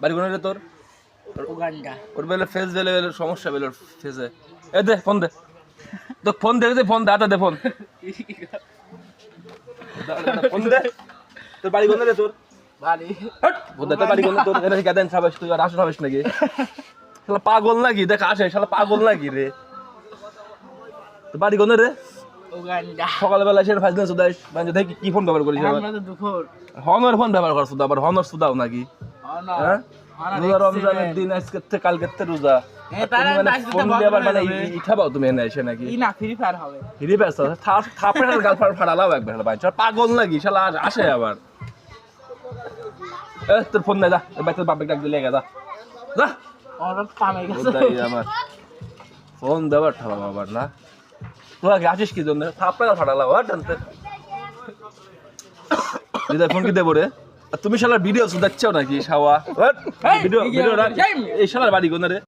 বাড়ি কোন রে তোর? উগান্ডা। ওর বেলে ফেস বেলে সমস্যা বেলে ফেসে। এ দে ফোন দে। তো ফোন দে ফোন দে আটা দে ফোন। ফোন দে। তোর বাড়ি কোন রে তোর? বাড়ি হট বলতে তোর বাড়ি কোন তোর? এনে গাদেন সাবাস তুই আর আসো সাবাস নাকি? শালা পাগল নাকি? দেখ আসে শালা পাগল নাকি রে? তোর বাড়ি কোন রে? উগান্ডা। সকালবেলা এসে ফাইজ না সুদাইস মানে দেখি কি ফোন ব্যবহার করিস আবার? আমরা তো দুপুর হনর ফোন ব্যবহার করছ তো আবার হনর সুদাও নাকি? অনর হ্যাঁ অনর রোজা রমজানের দিন আজকে থেকে কালকে থেকে রোজা তাহলে তুমি মানে আজকে তো ফোন বন্ধ দিয়ে আবার করে মানে দেবে। ইঠা পাও তুমি এনে এসে নাকি? ই না ফ্রি ফায়ার হবে। হিরি ব্যস্ত থাপড়ে গাল ফাড়ালাও একবার ভাই পাগল নাকি শালা আসে আবার তোর ফোন নাই যা তোর বাপকে ডাক দিলে যা যা অনর কামে গেছে। ওটাই আমার ফোন দেওয়ার ঠাবাম আবার না তুই আগে আসিস কি জন্য থাপড়ে গাল ফাড়ালাও আর জানতে দিদা ফোন কি দেবো রে আর তুমি শালার ভিডিও দেখছো নাকি শাওয়া ভিডিও ভিডিও এই শালার বাড়ি কোন রে